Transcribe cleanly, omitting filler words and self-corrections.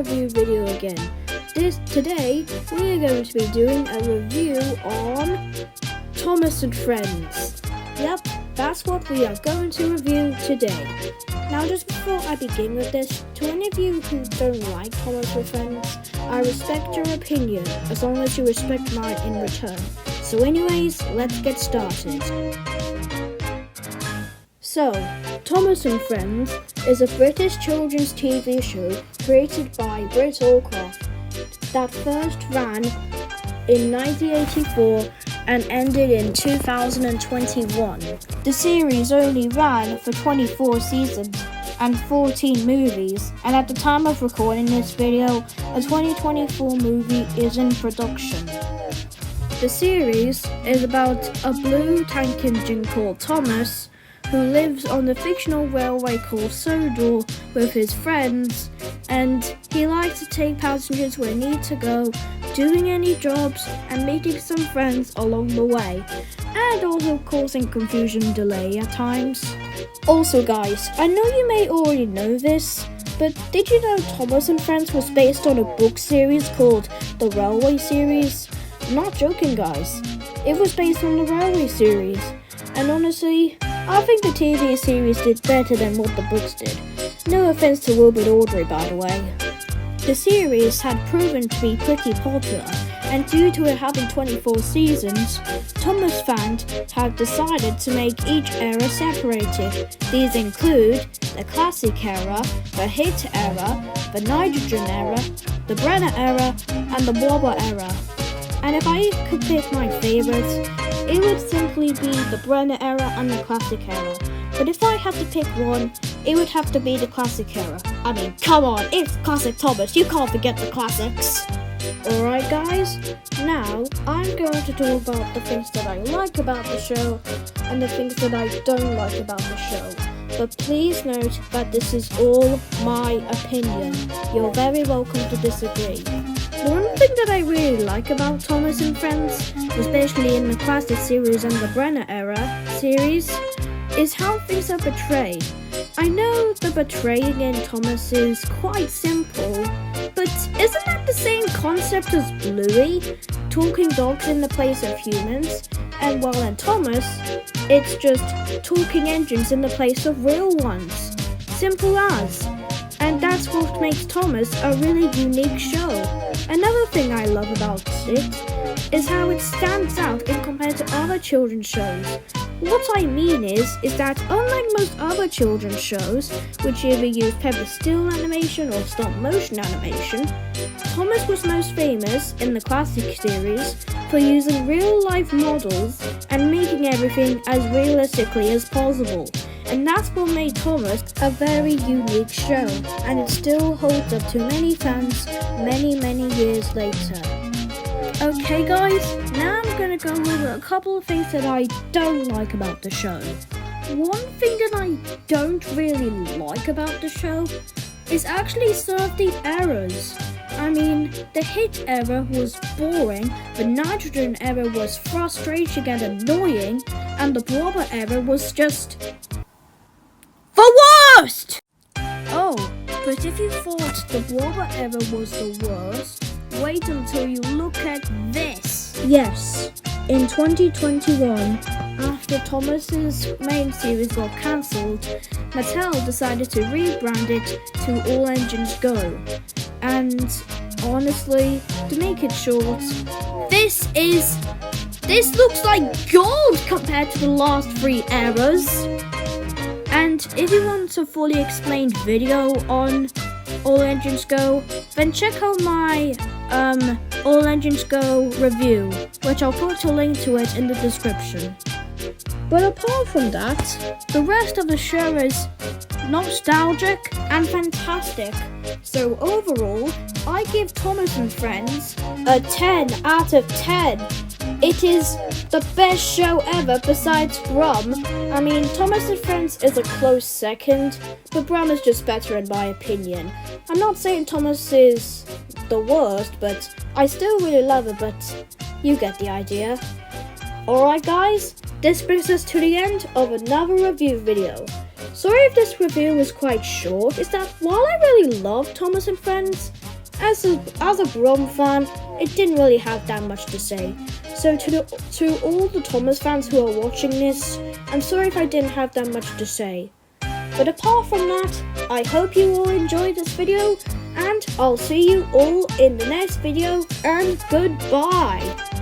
review video again. Today we are going to be doing a review on Thomas and Friends. Yep, that's what we are going to review today. Now just before I begin with this, to any of you who don't like Thomas and Friends, I respect your opinion as long as you respect mine in return. So anyways, let's get started. So, Thomas and Friends is a British children's TV show created by Britt Allcroft that first ran in 1984 and ended in 2021. The series only ran for 24 seasons and 14 movies, and at the time of recording this video, a 2024 movie is in production. The series is about a blue tank engine called Thomas who lives on the fictional railway called Sodor with his friends, and he likes to take passengers where they need to go, doing any jobs and meeting some friends along the way, and also causing confusion and delay at times. Also guys, I know you may already know this, but did you know Thomas and Friends was based on a book series called the Railway series? I'm not joking guys, it was based on the Railway series, and honestly, I think the TV series did better than what the books did. No offense to Wilbur Audrey, by the way. The series had proven to be pretty popular, and due to it having 24 seasons, Thomas fans have decided to make each era separated. These include the classic era, the hit era, the nitrogen era, the Brenner era, and the Wobber era. And if I could pick my favorites, it would simply be the Brenner era and the classic era. But if I had to pick one, it would have to be the classic era. I mean, come on, it's classic Thomas, you can't forget the classics. Alright guys, now I'm going to talk about the things that I like about the show and the things that I don't like about the show. But please note that this is all my opinion. You're very welcome to disagree. One thing that I really like about Thomas and Friends, especially in the classic series and the Brenner era series, is how things are portrayed. I know the betraying in Thomas is quite simple, but isn't that the same concept as Bluey? Talking dogs in the place of humans, and while in Thomas, it's just talking engines in the place of real ones. Simple as. And that's what makes Thomas a really unique show. Another thing I love about it is how it stands out in compared to other children's shows. What I mean is that unlike most other children's shows, which either use paper still animation or stop motion animation, Thomas was most famous in the classic series for using real life models and making everything as realistically as possible. And that's what made Thomas a very unique show, and it still holds up to many fans many years later. Okay guys, now I'm going to go over a couple of things that I don't like about the show. One thing that I don't really like about the show is actually some of the errors. I mean, the hit era was boring, the nitrogen era was frustrating and annoying, and the blobber era was just the worst! Oh, but if you thought the blobber era was the worst, wait until you look at this. Yes, in 2021, after Thomas's main series got cancelled, Mattel decided to rebrand it to All Engines Go. And honestly, to make it short, this looks like gold compared to the last 3 eras. And if you want a fully explained video on All Engines Go, then check out my All Engines Go review, which I'll put a link to it in the description. But apart from that, the rest of the show is nostalgic and fantastic. So overall, I give Thomas and Friends a 10 out of 10. It is the best show ever besides Brum. I mean, Thomas and Friends is a close second, but Brum is just better in my opinion. I'm not saying Thomas is the worst, but I still really love it, but you get the idea. Alright guys, this brings us to the end of another review video. Sorry if this review was quite short, is that while I really love Thomas and Friends, as a Brom fan, it didn't really have that much to say. So to all the Thomas fans who are watching this, I'm sorry if I didn't have that much to say. But apart from that, I hope you all enjoyed this video, and I'll see you all in the next video, and goodbye!